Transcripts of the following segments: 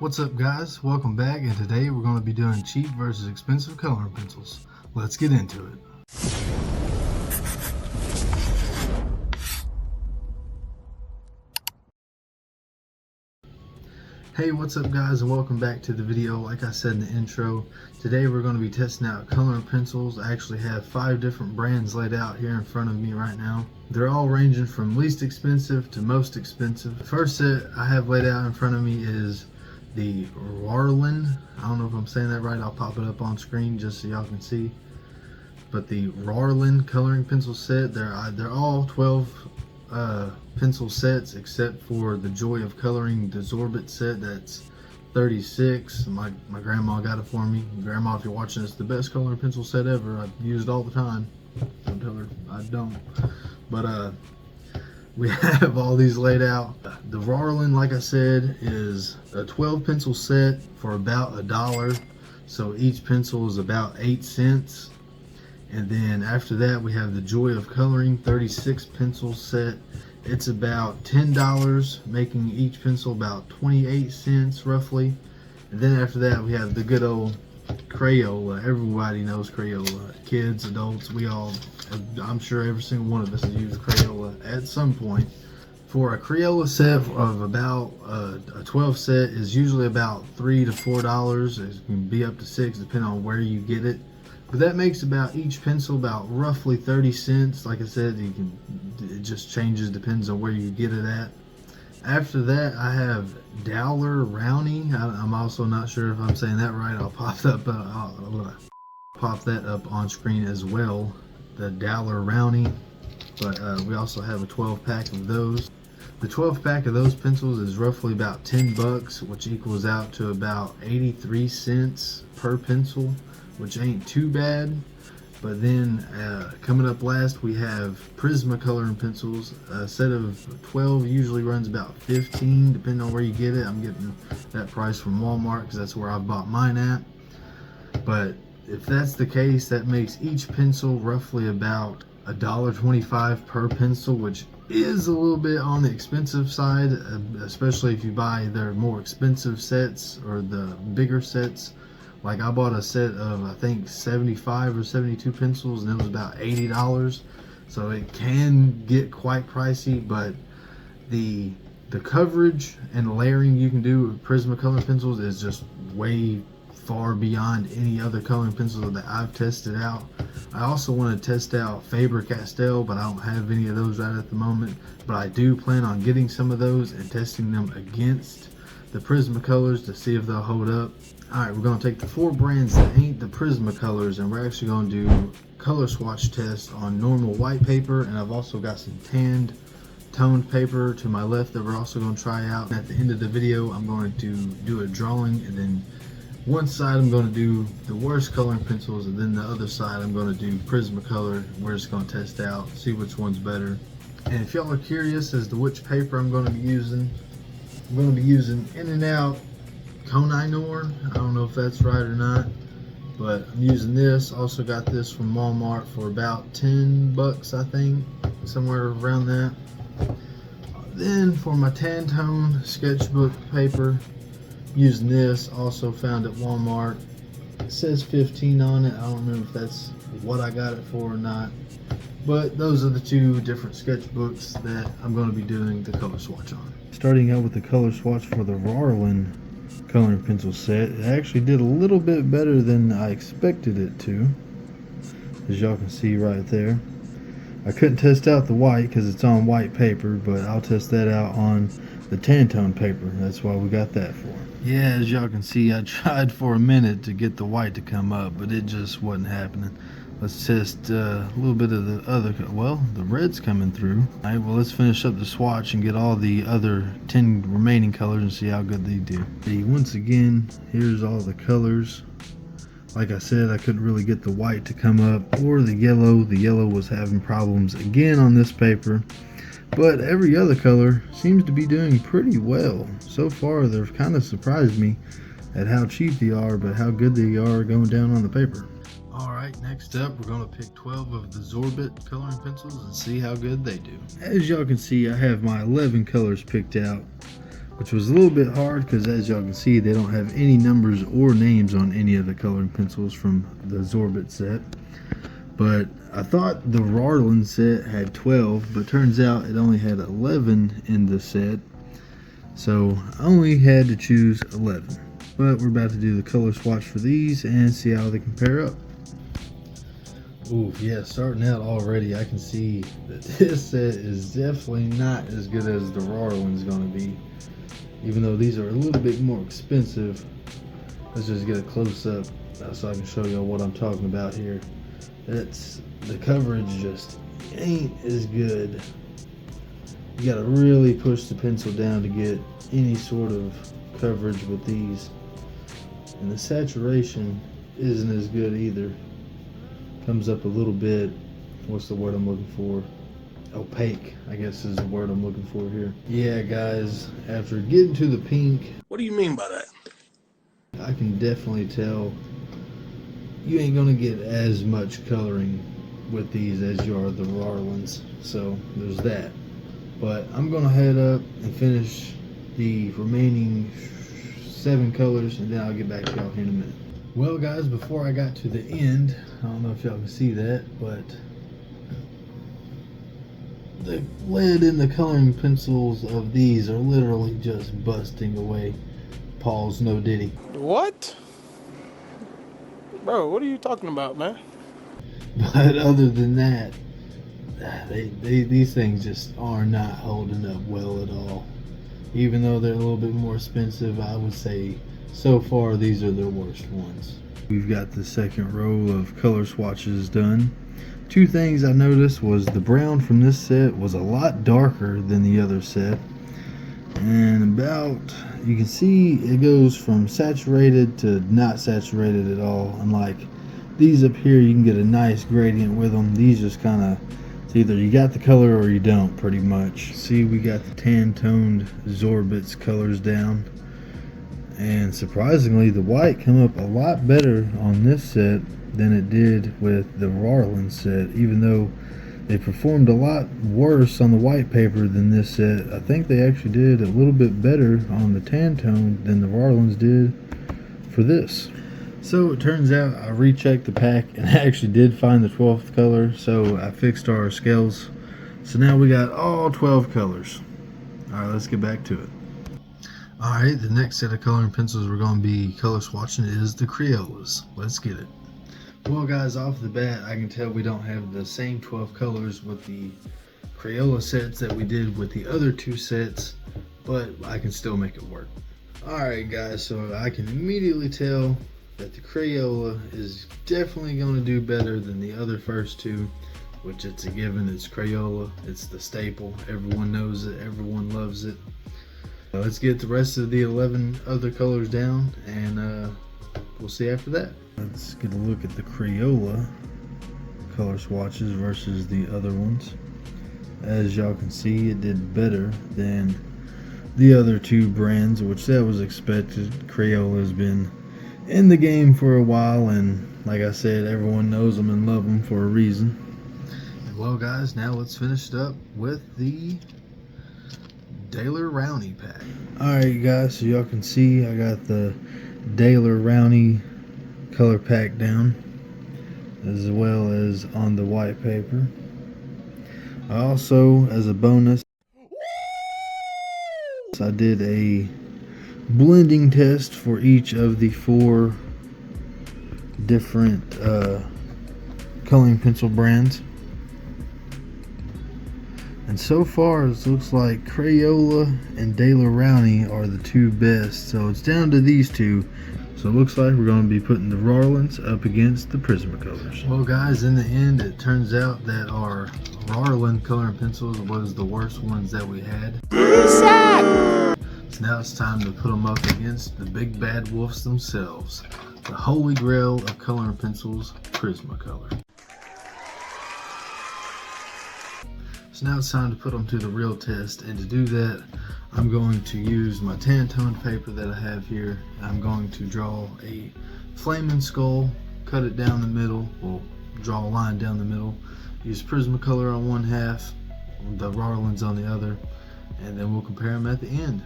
What's up guys, welcome back, and today we're going to be doing cheap versus expensive coloring pencils. Let's get into it. Hey, what's up guys, and welcome back to the video. Like I said in the intro, today we're going to be testing out coloring pencils. I actually have 5 different brands laid out here in front of me right now. They're all ranging from least expensive to most expensive. The first set I have laid out in front of me is the Rarlin. I don't know if I'm saying that right. I'll pop it up on screen just so y'all can see. But the Rarlin coloring pencil set, they're all 12 pencil sets except for the Joy of Coloring Desorbit set. That's 36. My grandma got it for me. Grandma, if you're watching, it's the best coloring pencil set ever. I've used it all the time. Don't tell her I don't. But we have all these laid out. The Rarlin, like I said, is a 12 pencil set for about $1. So each pencil is about 8 cents. And then after that, we have the Joy of Coloring 36 pencil set. It's about $10, making each pencil about 28 cents roughly. And then after that, we have the good old Crayola. Everybody knows Crayola. Kids, adults, we all, I'm sure every single one of us has used Crayola at some point. For a Crayola set of about a 12 set is usually about $3 to $4. It can be up to $6 depending on where you get it. But that makes about each pencil about roughly 30 cents. Like I said, it just changes, depends on where you get it at. After that, I have Dowler Rowney. I'm also not sure if I'm saying that right. I'll pop that up on screen as well. The Dowler Rowney. But we also have a 12 pack of those. The 12 pack of those pencils is roughly about 10 bucks, which equals out to about 83 cents per pencil, which ain't too bad. But then coming up last, we have Prismacolor Pencils. A set of 12 usually runs about 15 depending on where you get it. I'm getting that price from Walmart because that's where I bought mine at. But if that's the case, that makes each pencil roughly about $1.25 per pencil, which is a little bit on the expensive side, especially if you buy their more expensive sets or the bigger sets. Like I bought a set of I think 75 or 72 pencils and it was about $80. So it can get quite pricey, but the coverage and layering you can do with Prismacolor pencils is just way far beyond any other coloring pencil that I've tested out. I also want to test out Faber-Castell, but I don't have any of those right at the moment. But I do plan on getting some of those and testing them against the Prismacolors to see if they'll hold up. Alright, we're going to take the 4 brands that ain't the Prismacolors and we're actually going to do color swatch tests on normal white paper, and I've also got some toned paper to my left that we're also going to try out. At the end of the video, I'm going to do a drawing, and then one side I'm going to do the worst coloring pencils, and then the other side I'm going to do Prismacolor. We're just going to test out, see which one's better. And if y'all are curious as to which paper I'm going to be using, I'm going to be using In-N-Out Koh-i-Noor. I don't know if that's right or not, but I'm using this. Also got this from Walmart for about 10 bucks, I think, somewhere around that. Then for my Pantone sketchbook paper, using this, also found at Walmart. It says 15 on it. I don't know if that's what I got it for or not, but those are the 2 different sketchbooks that I'm going to be doing the color swatch on. Starting out with the color swatch for the Rarlin coloring pencil set, it actually did a little bit better than I expected it to, as y'all can see right there. I couldn't test out the white because it's on white paper, but I'll test that out on the Pantone paper. That's why we got that for. Yeah, as y'all can see, I tried for a minute to get the white to come up, but it just wasn't happening. Let's test a little bit of the other, well, the red's coming through. All right, well, let's finish up the swatch and get all the other 10 remaining colors and see how good they do. Okay, once again, here's all the colors. Like I said, I couldn't really get the white to come up or the yellow. The yellow was having problems again on this paper. But every other color seems to be doing pretty well. So far, they've kind of surprised me at how cheap they are, but how good they are going down on the paper. Alright, next up we're going to pick 12 of the Zorbit coloring pencils and see how good they do. As y'all can see, I have my 11 colors picked out. which was a little bit hard because, as y'all can see, they don't have any numbers or names on any of the coloring pencils from the Zorbit set. But I thought the Rarlin set had 12, but turns out it only had 11 in the set. So I only had to choose 11. But we're about to do the color swatch for these and see how they compare up. Ooh, yeah, starting out already, I can see that this set is definitely not as good as the Rarlin's going to be. Even though these are a little bit more expensive. Let's just get a close-up so I can show y'all what I'm talking about here. The coverage just ain't as good. You gotta really push the pencil down to get any sort of coverage with these. And the saturation isn't as good either. Comes up a little bit, what's the word I'm looking for? Opaque, I guess is the word I'm looking for here. Yeah guys, after getting to the pink. What do you mean by that? I can definitely tell you ain't gonna get as much coloring with these as you are the Rarlins, so there's that. But I'm gonna head up and finish the remaining 7 colors, and then I'll get back to y'all here in a minute. Well guys, before I got to the end, I don't know if y'all can see that, but the lead in the coloring pencils of these are literally just busting away. Paul's no diddy. What? Bro, what are you talking about, man? But other than that, these things just are not holding up well at all. Even though they're a little bit more expensive, I would say so far these are their worst ones. We've got the second row of color swatches done. 2 things I noticed was the brown from this set was a lot darker than the other set. And you can see it goes from saturated to not saturated at all. Unlike these up here, you can get a nice gradient with them. These just kind of, it's either you got the color or you don't, pretty much. See, we got the tan toned Zorbit's colors down, and surprisingly the white come up a lot better on this set than it did with the Rarlin set. Even though they performed a lot worse on the white paper than this set, I think they actually did a little bit better on the tan tone than the Rarlins did for this. So it turns out I rechecked the pack and I actually did find the 12th color, so I fixed our scales. So now we got all 12 colors. Alright, let's get back to it. Alright, the next set of coloring pencils we're going to be color swatching is the Crayolas. Let's get it. Well guys, off the bat I can tell we don't have the same 12 colors with the Crayola sets that we did with the other 2 sets, but I can still make it work. Alright guys, so I can immediately tell that the Crayola is definitely going to do better than the other first 2, which it's a given. It's Crayola, it's the staple, everyone knows it, everyone loves it. Let's get the rest of the 11 other colors down, and we'll see after that. Let's get a look at the Crayola color swatches versus the other ones. As y'all can see, it did better than the other 2 brands, which that was expected. Crayola has been in the game for a while, and like I said, everyone knows them and love them for a reason. And well guys, now let's finish it up with the Daler Rowney pack. Alright guys, so y'all can see I got the Daler Rowney color pack down, as well as on the white paper. I also, as a bonus, I did a blending test for each of the 4 different coloring pencil brands, and so far it looks like Crayola and Daler Rowney are the 2 best, so it's down to these 2. So it looks like we're going to be putting the Rarlins up against the Prismacolors. Well guys, in the end it turns out that our Rarlin coloring pencils was the worst ones that we had. So now it's time to put them up against the big bad wolves themselves, the holy grail of coloring pencils, Prismacolor. So now it's time to put them to the real test, and to do that I'm going to use my tan toned paper that I have here. I'm going to draw a flaming skull, cut it down the middle, well, draw a line down the middle, use Prismacolor on one half, the Rarlins on the other, and then we'll compare them at the end.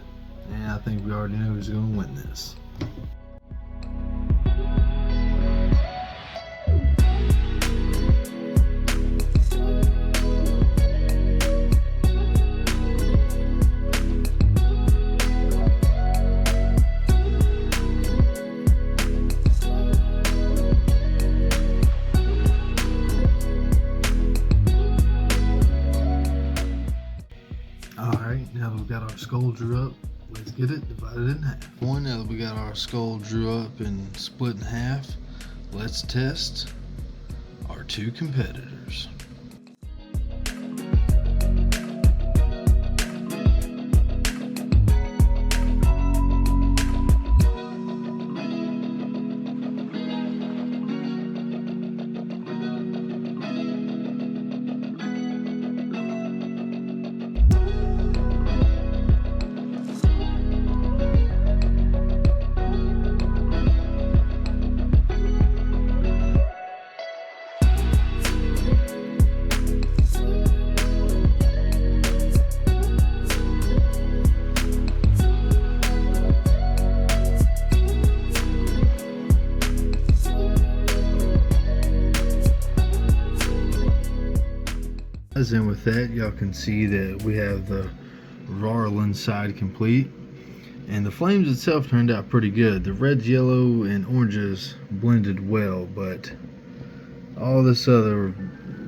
And I think we already know who's going to win this. Alright, now that we've got our skull drew up, let's get it divided in half. Now that we got our skull drew up and split in half, let's test our two competitors. And with that, y'all can see that we have the Rarland side complete, and the flames itself turned out pretty good. The reds, yellow, and oranges blended well, but all this other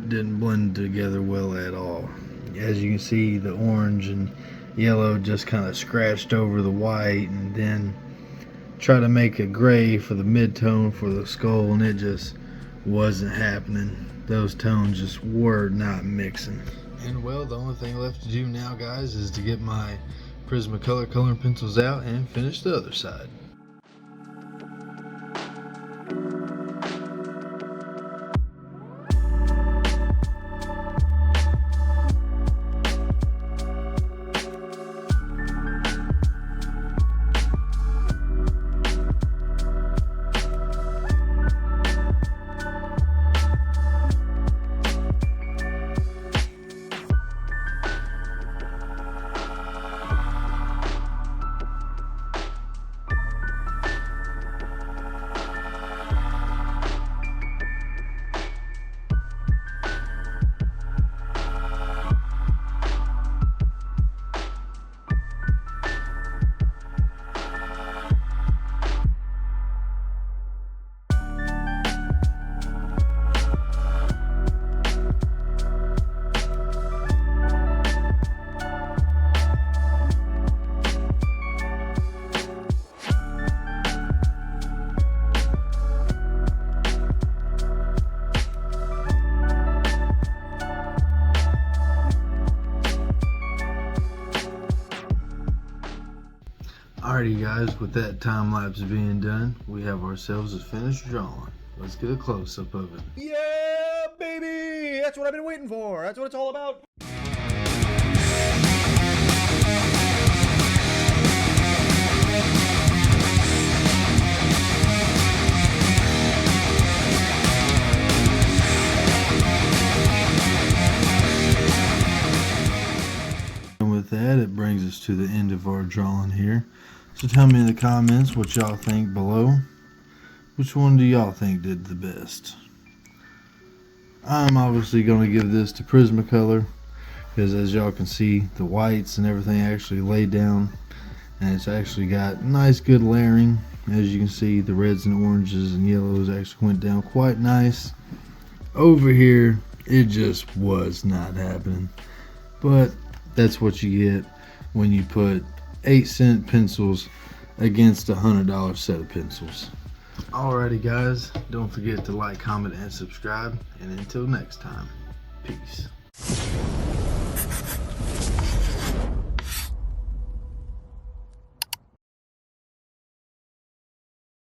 didn't blend together well at all. As you can see, the orange and yellow just kind of scratched over the white, and then try to make a gray for the mid-tone for the skull, and it just wasn't happening. Those tones just were not mixing. And well, the only thing left to do now, guys, is to get my Prismacolor coloring pencils out and finish the other side. Alrighty guys, with that time lapse being done, we have ourselves a finished drawing. Let's get a close-up of it. Yeah, baby! That's what I've been waiting for. That's what it's all about. And with that, it brings us to the end of our drawing here. So tell me in the comments what y'all think below. Which one do y'all think did the best? I'm obviously going to give this to Prismacolor, because as y'all can see, the whites and everything actually laid down, and it's actually got nice good layering. As you can see, the reds and oranges and yellows actually went down quite nice. Over here, it just was not happening, but that's what you get when you put 8-cent pencils against a $100 set of pencils. Alrighty guys, don't forget to like, comment, and subscribe, and until next time, peace.